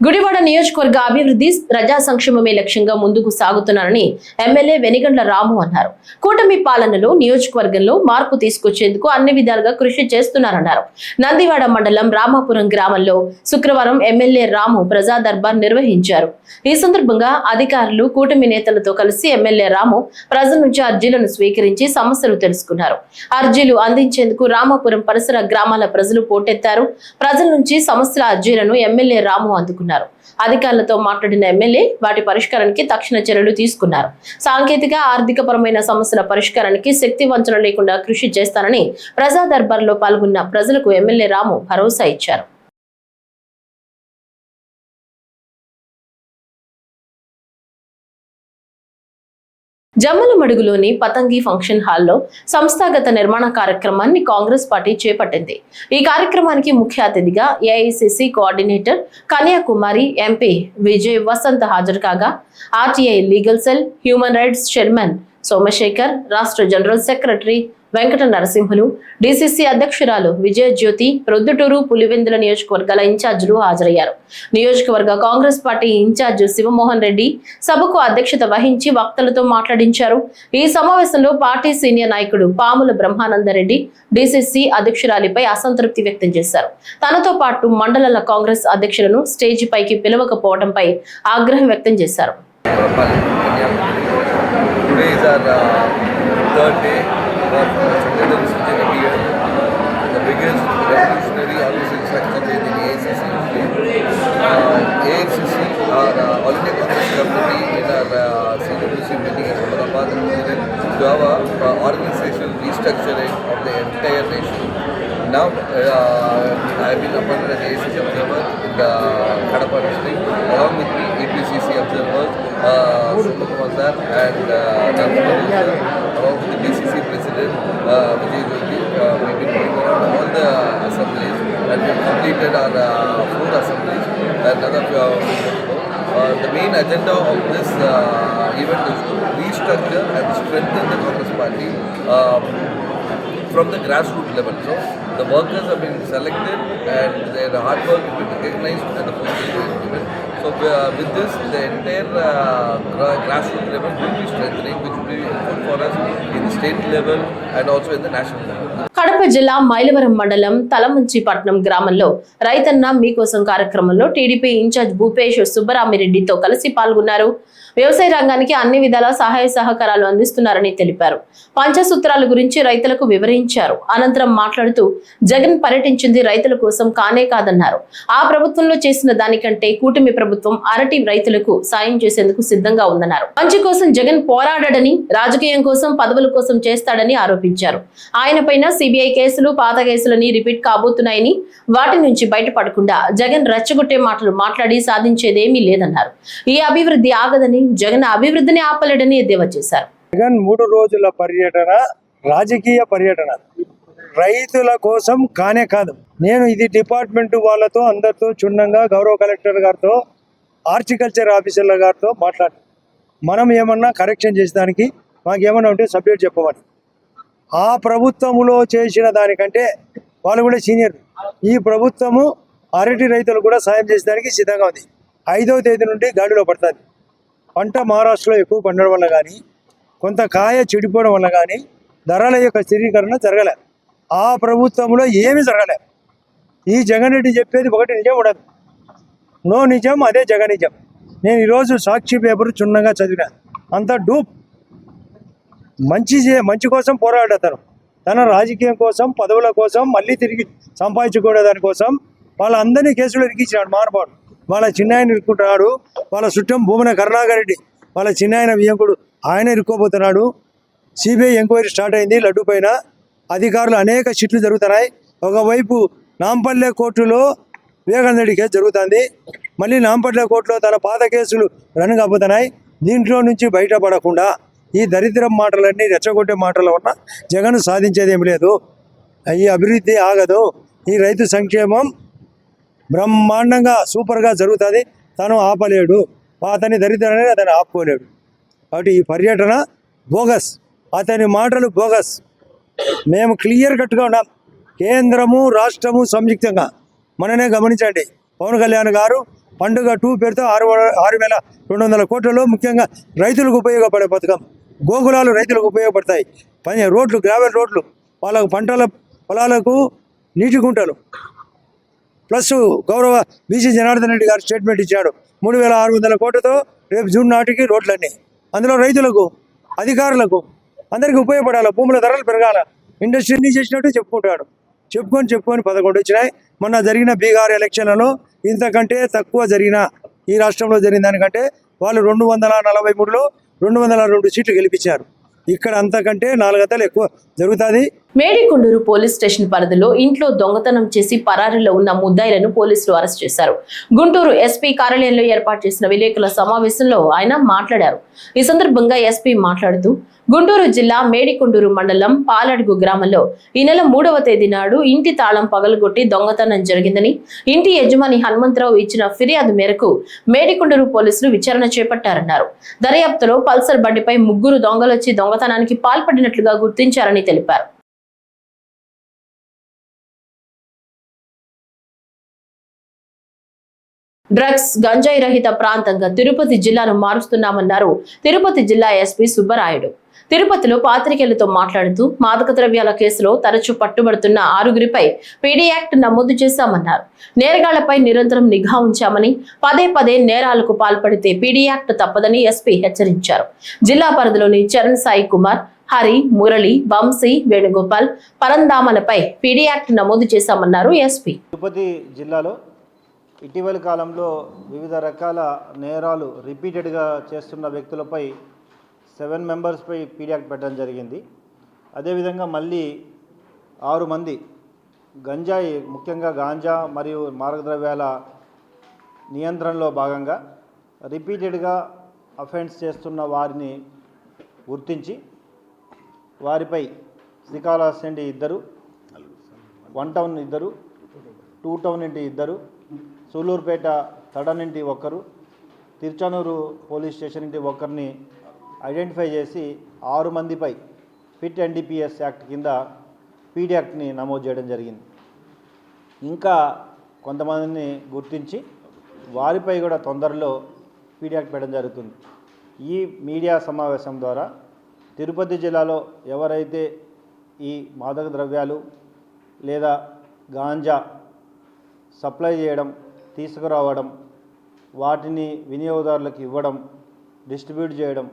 గుడివాడ నియోజకవర్గ అభివృద్ధి ప్రజా సంక్షేమమే లక్ష్యంగా ముందుకు సాగుతున్నారని ఎమ్మెల్యే వెనిగండ్ల రాము అన్నారు. కూటమి పాలనలో నియోజకవర్గంలో మార్పు తీసుకొచ్చేందుకు అన్ని విధాలుగా కృషి చేస్తున్నారన్నారు. నందివాడ మండలం రామాపురం గ్రామంలో శుక్రవారం ఎమ్మెల్యే రాము ప్రజా దర్బార్ నిర్వహించారు. ఈ సందర్భంగా అధికారులు కూటమి నేతలతో కలిసి ఎమ్మెల్యే రాము ప్రజల నుంచి అర్జీలను స్వీకరించి సమస్యలు తెలుసుకున్నారు. అర్జీలు అందించేందుకు రామాపురం పరిసర గ్రామాల ప్రజలు పోటెత్తారు. ప్రజల నుంచి సమస్యల అర్జీలను ఎమ్మెల్యే రాము అందుకున్నారు. అధికారులతో మాట్లాడిన ఎమ్మెల్యే వాటి పరిష్కారానికి తక్షణ చర్యలు తీసుకున్నారు. సాంకేతిక ఆర్థిక పరమైన సమస్యల పరిష్కారానికి శక్తి వంచన లేకుండా కృషి చేస్తానని ప్రజా దర్బార్లో పాల్గొన్న ప్రజలకు ఎమ్మెల్యే రాము భరోసా ఇచ్చారు. జమ్మలమడుగులోని పతంగి ఫంక్షన్ హాల్లో సంస్థాగత నిర్మాణ కార్యక్రమాన్ని కాంగ్రెస్ పార్టీ చేపట్టింది. ఈ కార్యక్రమానికి ముఖ్య అతిథిగా AICC coordinator Kanyakumari MP Vijay Vasanth హాజరు కాగా RTI legal cell human rights chairman Somashekar, రాష్ట్ర general secretary Venkata Narasimhulu, DCC అధ్యక్షురాలు విజయజ్యోతి, ప్రొద్దుటూరు, పులివెందుల నియోజకవర్గాల ఇన్ఛార్జీలు హాజరయ్యారు. నియోజకవర్గ కాంగ్రెస్ పార్టీ ఇన్ఛార్జ్ శివమోహన్ రెడ్డి సభకు అధ్యక్షత వహించి వక్తలతో మాట్లాడించారు. ఈ సమావేశంలో పార్టీ సీనియర్ నాయకుడు పాముల బ్రహ్మానందరెడ్డి డిసిసి అధ్యక్షురాలిపై అసంతృప్తి వ్యక్తం చేశారు. తనతో పాటు మండలాల కాంగ్రెస్ అధ్యక్షులను స్టేజి పైకి పిలవకపోవడంపై ఆగ్రహం వ్యక్తం చేశారు. Today is our third day of Chandra Centenary year, the biggest revolutionary organization structure change in AICC. AICC, our All India Congress Committee, in our CWC meeting in Ahmedabad, to have a organizational restructuring of the entire nation. Now, I have been appointed as AICC observer in the Kadapa district, along with me, APCC observers, Sumakumar sir and Narasimhan sir, along with the DCC president, Vijay Jyoti. We've been going around all the assemblies and we have completed our 4 assemblies and another the main agenda of this event is to restructure and strengthen the Congress party from the grassroots level. So the workers have been selected and their hard work has been recognized and the post is being given. So with this, the entire grassroots level will be strengthening, which will be good for us in the state level and also in the national level. Kadapa జిల్లా మైలవరం మండలం తలమంచిపట్నం గ్రామంలో రైతన్న మీకోసం కార్యక్రమంలో టీడీపీ ఇన్ఛార్జ్ భూపేష్ సుబ్బరామిరెడ్డితో కలిసి పాల్గొన్నారు. వ్యవసాయ రంగానికి అన్ని విధాల సహాయ సహకారాలు అందిస్తున్నారని తెలిపారు. పంచసూత్రాల గురించి రైతులకు వివరించారు. అనంతరం మాట్లాడుతూ జగన్ పర్యటించింది రైతుల కోసం కానే కాదన్నారు. ఆ ప్రభుత్వంలో చేసిన దానికంటే కూటమి ప్రభుత్వం అరటి రైతులకు సాయం చేసేందుకు సిద్ధంగా ఉందన్నారు. మంచి కోసం జగన్ పోరాడని, రాజకీయం కోసం పదవుల కోసం చేస్తాడని ఆరోపించారు. ఆయన పైన సిబిఐ కేసులు, పాత కేసులని రిపీట్ కాబోతున్నాయని, వాటి నుంచి బయటపడకుండా జగన్ రెచ్చగొట్టే మాటలు మాట్లాడి సాధించేదేమీ లేదన్నారు. ఈ అభివృద్ధి ఆగదని, జగన్ అభివృద్ధిని ఆపలేడని ఎద్దేవా చేశారు. జగన్ 3 రోజుల పర్యటన రాజకీయ పర్యటన, రైతుల కోసం కానే కాదు. నేను ఇది డిపార్ట్మెంట్ వాళ్ళతో అందరితో క్షుణ్ణంగా గౌరవ కలెక్టర్ గారితో, హార్టికల్చర్ ఆఫీసర్ల గారితో మాట్లాడి మనం ఏమన్నా కరెక్షన్ చేసేదానికి మాకేమన్నా ఉంటే సబ్జెక్ట్ చెప్పమని. ఆ ప్రభుత్వములో చేసిన దానికంటే వాళ్ళు కూడా సీనియర్. ఈ ప్రభుత్వము అరటి రైతులు కూడా సాయం చేసేదానికి సిద్ధంగా ఉంది. 5వ తేదీ నుండి గాడిలో పడుతుంది. పంట మహారాష్ట్రలో ఎక్కువ పండడం వల్ల కానీ, కొంత కాయ చెడిపోవడం వల్ల కానీ ధరల యొక్క స్థిరీకరణ జరగలే. ఆ ప్రభుత్వంలో ఏమీ జరగలే. ఈ జగన్ రెడ్డి చెప్పేది ఒకటి నిజం ఉండదు. నో నిజం, అదే జగన్ నిజం. నేను ఈరోజు సాక్షి పేపర్ క్షుణ్ణంగా చదివినా. అంత డూప్. మంచి కోసం పోరాడతాను. తన రాజకీయం కోసం, పదవుల కోసం, మళ్ళీ తిరిగి సంపాదించుకునే దానికోసం వాళ్ళందరినీ కేసులు ఇరికించినాడు మానవాడు. వాళ్ళ చిన్నాయన ఇరుక్కుంటున్నాడు. వాళ్ళ చుట్టం భూమన కరుణాకర్ రెడ్డి, వాళ్ళ చిన్నాయన వియంకుడు, ఆయన ఇరుక్కోబోతున్నాడు. సిబిఐ ఎంక్వైరీ స్టార్ట్ అయింది లడ్డు పైన. అధికారులు అనేక షిట్లు జరుగుతున్నాయి. ఒకవైపు నాంపల్లె కోర్టులో వివేకానంద రెడ్డి కేసు జరుగుతుంది. మళ్ళీ నాంపల్లె కోర్టులో తన పాత కేసులు రన్ కాబోతున్నాయి. దీంట్లో నుంచి బయటపడకుండా ఈ దరిద్రం మాటలన్నీ, రెచ్చగొట్టే మాటల వల్ల జగన్ సాధించేదేమి లేదు. ఈ అభివృద్ధి ఆగదు. ఈ రైతు సంక్షేమం బ్రహ్మాండంగా సూపర్గా జరుగుతుంది. తను ఆపలేడు. అతని దరిద్రాన్ని అతను ఆపుకోలేడు. కాబట్టి ఈ పర్యటన బోగస్, అతని మాటలు బోగస్. మేము క్లియర్ కట్గా ఉన్నాం. కేంద్రము రాష్ట్రము సంయుక్తంగా మననే గమనించండి. పవన్ కళ్యాణ్ గారు పండుగ 2 పేరుతో 6,200 కోట్లలో ముఖ్యంగా రైతులకు ఉపయోగపడే పథకం. గోకులాలు రైతులకు ఉపయోగపడతాయి. రోడ్లు, గ్రావెల్ రోడ్లు, వాళ్ళకు పంటల పొలాలకు నీటి గుంటలు, ప్లస్ గౌరవ బీసీ జనార్దన్ రెడ్డి గారు స్టేట్మెంట్ ఇచ్చాడు 3,600 కోట్లతో రేపు జూన్ నాటికి రోడ్లన్నీ. అందులో రైతులకు, అధికారులకు అందరికీ ఉపయోగపడాలి. భూముల ధరలు పెరగాల. ఇండస్ట్రీని చేసినట్టు చెప్పుకుంటాడు. చెప్పుకొని 11 వచ్చినాయి. మొన్న జరిగిన బీహార్ ఎలక్షన్లలో ఇంతకంటే తక్కువ జరిగిన, ఈ రాష్ట్రంలో జరిగిన దానికంటే వాళ్ళు 243లో 202 సీట్లు గెలిపించారు. ఇక్కడ అంతకంటే 4 గంటలు ఎక్కువ జరుగుతుంది. మేడికొండూరు పోలీస్ స్టేషన్ పరిధిలో ఇంట్లో దొంగతనం చేసి పరారీలో ఉన్న ముద్దాయిలను పోలీసులు అరెస్ట్ చేశారు. గుంటూరు ఎస్పీ కార్యాలయంలో ఏర్పాటు చేసిన విలేకరుల సమావేశంలో ఆయన మాట్లాడారు. ఈ సందర్భంగా ఎస్పీ మాట్లాడుతూ, గుంటూరు జిల్లా మేడికొండూరు మండలం పాలడుగు గ్రామంలో ఈ నెల 3వ తేదీ నాడు ఇంటి తాళం పగలగొట్టి దొంగతనం జరిగిందని ఇంటి యజమాని హనుమంతరావు ఇచ్చిన ఫిర్యాదు మేరకు మేడికొండూరు పోలీసులు విచారణ చేపట్టారన్నారు. దర్యాప్తులో పల్సర్ బండిపై 3 దొంగలొచ్చి దొంగతనానికి పాల్పడినట్లుగా గుర్తించారని తెలిపారు. డ్రగ్స్, గంజాయి రహిత ప్రాంతంగా తిరుపతి జిల్లాను మారుస్తున్నామన్నారు తిరుపతి జిల్లా ఎస్పీ సుబ్బరాయుడు. తిరుపతిలో పాత్రికేయులతో మాట్లాడుతూ, మాదక ద్రవ్యాల కేసులో తరచూ పట్టుబడుతున్న 6గురిపై పీడీ యాక్ట్ నమోదు చేశామన్నారు. నేరగాళ్లపై నిరంతరం నిఘా ఉంచామని, పదే నేరాలకు పాల్పడితే పీడీ యాక్ట్ తప్పదని ఎస్పీ హెచ్చరించారు. జిల్లా పరిధిలోని చరణ్ సాయి కుమార్, హరి, మురళి, వంశీ, వేణుగోపాల్, పరందామలపై పీడీ యాక్ట్ నమోదు చేశామన్నారు ఎస్పీ. తిరుపతి జిల్లాలో ఇటీవలి కాలంలో వివిధ రకాల నేరాలు రిపీటెడ్గా చేస్తున్న వ్యక్తులపై 7 మెంబర్స్పై పీడీ యాక్ట్ పెట్టడం జరిగింది. అదేవిధంగా మళ్ళీ 6 మంది గంజాయి, ముఖ్యంగా గాంజా మరియు మారకద్రవ్యాల నియంత్రణలో భాగంగా రిపీటెడ్గా అఫెన్స్ చేస్తున్న వారిని గుర్తించి వారిపై శ్రీకాళహస్తి నుండి 2, 1 టౌన్ 2, 2 టౌన్ నుండి 2, సూలూరుపేట తడ నుండి 1, తిరుచానూరు పోలీస్ స్టేషన్ నుండి 1ని ఐడెంటిఫై చేసి 6 మందిపై ఫిట్ ఎన్డీపీఎస్ యాక్ట్ కింద పీడీ యాక్ట్ని నమోదు చేయడం జరిగింది. ఇంకా కొంతమందిని గుర్తించి వారిపై కూడా తొందరలో పీడీ యాక్ట్ పెట్టడం జరుగుతుంది. ఈ మీడియా సమావేశం ద్వారా తిరుపతి జిల్లాలో ఎవరైతే ఈ మాదక ద్రవ్యాలు లేదా గాంజా సప్లై చేయడం, తీసుకురావడం, వాటిని వినియోగదారులకు ఇవ్వడం, డిస్ట్రిబ్యూట్ చేయడం,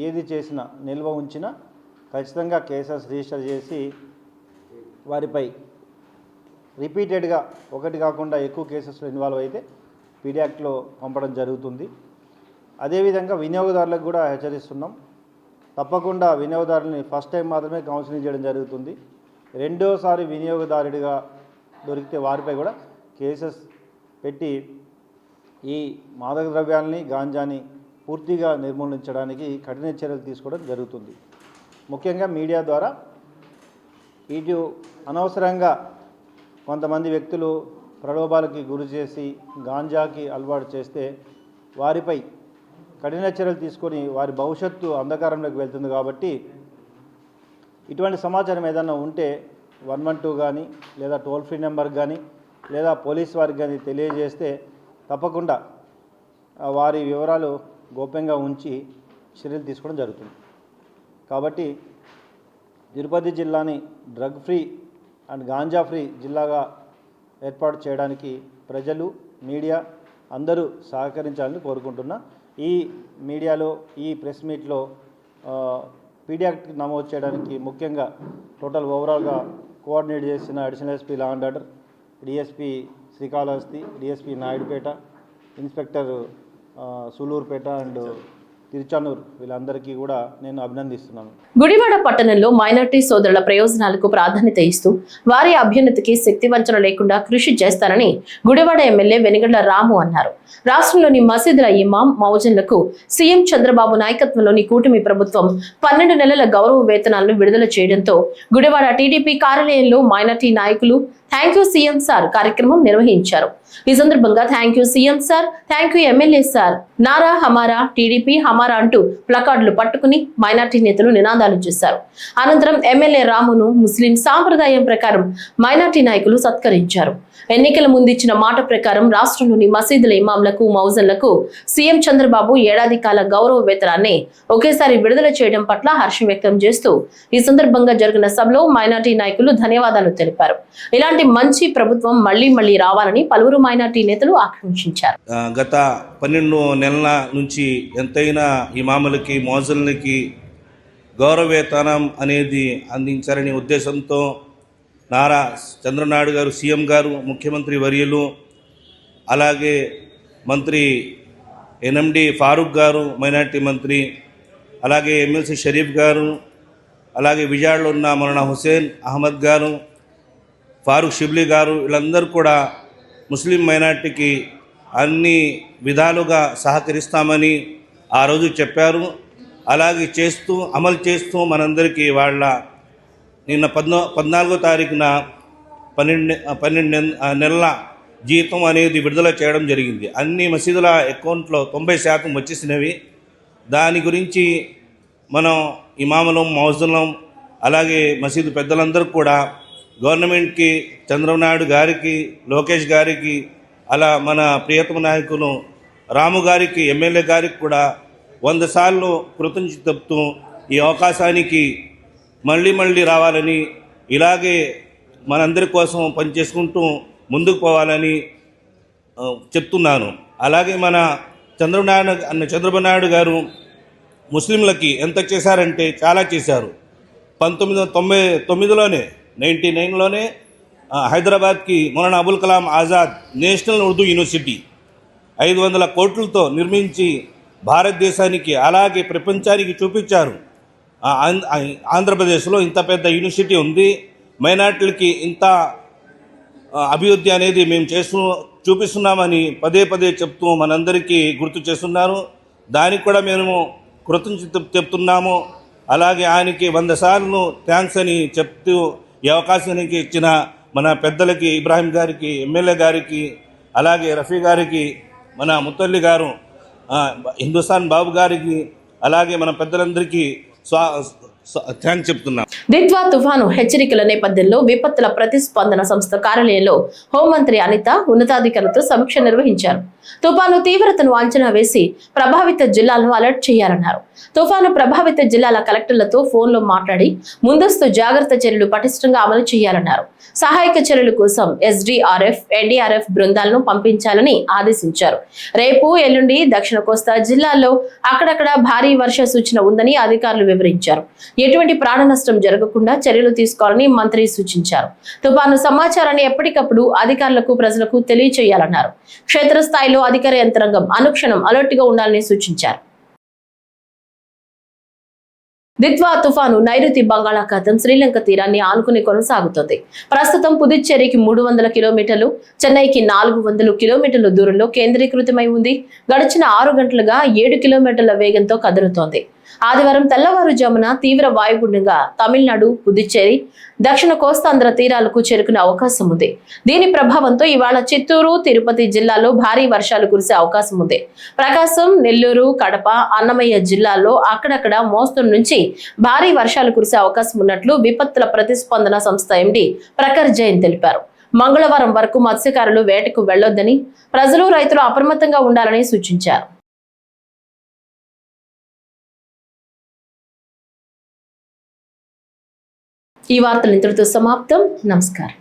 ఏది చేసినా, నిల్వ ఉంచినా ఖచ్చితంగా కేసెస్ రిజిస్టర్ చేసి వారిపై రిపీటెడ్గా 1 కాకుండా ఎక్కువ కేసెస్లో ఇన్వాల్వ్ అయితే పీడీ యాక్ట్లో పంపడం జరుగుతుంది. అదేవిధంగా వినియోగదారులకు కూడా హెచ్చరిస్తున్నాం. తప్పకుండా వినియోగదారులని ఫస్ట్ టైం మాత్రమే కౌన్సిలింగ్ చేయడం జరుగుతుంది. రెండోసారి వినియోగదారుడిగా దొరికితే వారిపై కూడా కేసెస్ పెట్టి ఈ మాదక ద్రవ్యాలని, గాంజాని పూర్తిగా నిర్మూలించడానికి కఠిన చర్యలు తీసుకోవడం జరుగుతుంది. ముఖ్యంగా మీడియా ద్వారా ఇటు అనవసరంగా కొంతమంది వ్యక్తులు ప్రలోభాలకి గురి చేసి గాంజాకి అలవాటు చేస్తే వారిపై కఠిన చర్యలు తీసుకొని వారి భవిష్యత్తు అంధకారంలోకి వెళ్తుంది. కాబట్టి ఇటువంటి సమాచారం ఏదైనా ఉంటే 112 కానీ లేదా టోల్ ఫ్రీ నెంబర్ కానీ లేదా పోలీస్ వారికి కానీ తెలియజేస్తే తప్పకుండా వారి వివరాలు గోప్యంగా ఉంచి చర్యలు తీసుకోవడం జరుగుతుంది. కాబట్టి తిరుపతి జిల్లాని drug free and ganja free జిల్లాగా ఏర్పాటు చేయడానికి ప్రజలు, మీడియా అందరూ సహకరించాలని కోరుకుంటున్నా. ఈ మీడియాలో, ఈ ప్రెస్ మీట్లో పీడీ యాక్ట్ నమోదు చేయడానికి ముఖ్యంగా టోటల్ ఓవరాల్గా కోఆర్డినేట్ చేసిన additional SP law and order, DSP Srikalahasti, DSP Naidupeta, inspector Sullurpeta and Tiruchanur, వీళ్ళందరికీ కూడా నేను అభినందిస్తున్నాను. గుడివాడ పట్టణంలో మైనార్టీ సోదరుల ప్రయోజనాలకు ప్రాధాన్యత ఇస్తూ వారి అభ్యున్నతికి శక్తివంచన లేకుండా కృషి చేస్తారని గుడివాడ ఎమ్మెల్యే వెనిగళ్ల రాము అన్నారు. రాష్ట్రంలోని మసీదుల ఇమాం, మౌజన్లకు సీఎం చంద్రబాబు నాయకత్వంలోని కూటమి ప్రభుత్వం 12 నెలల గౌరవ వేతనాలను విడుదల చేయడంతో గుడివాడ టీడీపీ కార్యాలయంలో మైనార్టీ నాయకులు, థ్యాంక్ యూ సీఎం సార్ కార్యక్రమం నిర్వహించారు. ఈ సందర్భంగా thank you CM sir, thank you MLA sir, Nara హమారా, టీడీపీ హమారా అంటూ ప్లకార్డులు పట్టుకుని మైనార్టీ నేతలు నినాదాలు చేశారు. అనంతరం ఎమ్మెల్యే రామును ముస్లిం సాంప్రదాయం ప్రకారం మైనార్టీ నాయకులు సత్కరించారు. ఎన్నికల ముందు ఇచ్చిన మాట ప్రకారం రాష్ట్రంలోని మసీదుల ఇమాంలకు, మౌజన్లకు సీఎం చంద్రబాబు ఏడాది కాల గౌరవ వేతనాన్ని ఒకేసారి విడుదల చేయడం పట్ల హర్షం వ్యక్తం చేస్తూ ఈ సందర్భంగా జరిగిన సభలో మైనార్టీ నాయకులు ధన్యవాదాలు తెలిపారు. ఇలాంటి మంచి ప్రభుత్వం మళ్లీ రావాలని పలువురు మైనార్టీ నేతలు ఆకాంక్షించారు. గత 12 నెలల నుంచి ఎంతైనా ఇమాములకి, మౌజన్లకి గౌరవ వేతనం అనేది అందించాలనే ఉద్దేశంతో నారా చంద్రనాయుడు గారు, సీఎం గారు, ముఖ్యమంత్రి వర్యులు, అలాగే మంత్రి ఎన్ఎండి ఫారూక్ గారు, మైనార్టీ మంత్రి, అలాగే ఎమ్మెల్సీ షరీఫ్ గారు, అలాగే విజయవాడలో ఉన్న మౌలానా హుసేన్ అహ్మద్ గారు, ఫారూక్ షిబ్లీ గారు, వీళ్ళందరూ కూడా ముస్లిం మైనార్టీకి అన్ని విధాలుగా సహకరిస్తామని ఆ రోజు చెప్పారు. అలాగే అమలు చేస్తూ మనందరికీ వాళ్ళ నిన్న 14వ తారీఖున 12 నెలల జీతం అనేది విడుదల చేయడం జరిగింది. అన్ని మసీదుల అకౌంట్లో 90% వచ్చేసినవి. దాని గురించి మనం ఇమాములం, మౌజులం, అలాగే మసీదు పెద్దలందరూ కూడా గవర్నమెంట్కి, చంద్రబాబు నాయుడు గారికి, లోకేష్ గారికి, అలా మన ప్రియతమ నాయకులు రాము గారికి, ఎమ్మెల్యే గారికి కూడా 100 సార్లు కృతజ్ఞత చెప్తూ ఈ అవకాశానికి మళ్ళీ రావాలని, ఇలాగే మనందరి కోసం పనిచేసుకుంటూ ముందుకు పోవాలని చెప్తున్నాను. అలాగే మన చంద్రబాబు నాయుడు గారు ముస్లింలకి ఎంత చేశారంటే చాలా చేశారు. 1999లోనే 99లోనే హైదరాబాద్కి మౌలానా అబుల్ కలాం ఆజాద్ నేషనల్ ఉర్దూ యూనివర్సిటీ 500 కోట్లతో నిర్మించి భారతదేశానికి అలాగే ప్రపంచానికి చూపించారు. ఆంధ్రప్రదేశ్లో ఇంత పెద్ద యూనివర్సిటీ ఉంది, మైనార్టీలకి ఇంత అభివృద్ధి అనేది మేము చూపిస్తున్నామని పదే చెప్తూ మనందరికీ గుర్తు చేస్తున్నారు. దానికి కూడా మేము కృతజ్ఞత చెప్తున్నాము. అలాగే ఆయనకి 100 సార్లు థ్యాంక్స్ అని చెప్తూ ఈ అవకాశానికి ఇచ్చిన మన పెద్దలకి, ఇబ్రాహీం గారికి, ఎమ్మెల్యే గారికి, అలాగే రఫీ గారికి, మన ముత్తల్లి గారు, హిందుస్థాన్ బాబు గారికి, అలాగే మన పెద్దలందరికీ థ్యాంక్స్ చెప్తున్నాం. దిత్వా తుఫాను హెచ్చరికల నేపథ్యంలో విపత్తుల ప్రతిస్పందన సంస్థ కార్యాలయంలో హోంమంత్రి అనిత ఉన్నతాధికారులతో సమీక్ష నిర్వహించారు. తుఫాను తీవ్రతను అంచనా వేసి ప్రభావిత జిల్లాలను అలర్ట్ చేయాలన్నారు. తుఫాను ప్రభావిత జిల్లాల కలెక్టర్లతో ఫోన్లో మాట్లాడి ముందస్తు జాగ్రత్త చర్యలు పటిష్టంగా అమలు చేయాలన్నారు. సహాయక చర్యల కోసం ఎస్డీఆర్ఎఫ్, ఎన్డీఆర్ఎఫ్ బృందాలను పంపించాలని ఆదేశించారు. రేపు, ఎల్లుండి దక్షిణ కోస్తా జిల్లాల్లో అక్కడక్కడ భారీ వర్ష సూచన ఉందని అధికారులు వివరించారు. ఎటువంటి ప్రాణ నష్టం జరగకుండా చర్యలు తీసుకోవాలని మంత్రి సూచించారు. తుఫాను సమాచారాన్ని ఎప్పటికప్పుడు అధికారులకు, ప్రజలకు తెలియచేయాలన్నారు. క్షేత్రస్థాయిలో అధికార యంత్రాంగం అనుక్షణం అలర్ట్ గా ఉండాలని సూచించారు. దిత్వా తుఫాను నైరుతి బంగాళాఖాతం శ్రీలంక తీరాన్ని ఆనుకుని కొనసాగుతోంది. ప్రస్తుతం పుదుచ్చేరికి 300 కిలోమీటర్లు, చెన్నైకి 400 కిలోమీటర్ల దూరంలో కేంద్రీకృతమై ఉంది. గడిచిన 6 గంటలుగా 7 కిలోమీటర్ల వేగంతో కదులుతోంది. ఆదివారం తెల్లవారుజామున తీవ్ర వాయుగుండంగా తమిళనాడు, పుదుచ్చేరి, దక్షిణ కోస్తాంధ్ర తీరాలకు చేరుకునే అవకాశం ఉంది. దీని ప్రభావంతో ఇవాళ చిత్తూరు, తిరుపతి జిల్లాల్లో భారీ వర్షాలు కురిసే అవకాశం ఉంది. ప్రకాశం, నెల్లూరు, కడప, అన్నమయ్య జిల్లాల్లో అక్కడక్కడ మోస్తరు నుంచి భారీ వర్షాలు కురిసే అవకాశం ఉన్నట్లు విపత్తుల ప్రతిస్పందన సంస్థ ఎండీ ప్రఖర్ జైన్ తెలిపారు. మంగళవారం వరకు మత్స్యకారులు వేటకు వెళ్లొద్దని, ప్రజలు, రైతులు అప్రమత్తంగా ఉండాలని సూచించారు. ఈ వార్తలు ఇంతటితో సమాప్తం. నమస్కారం.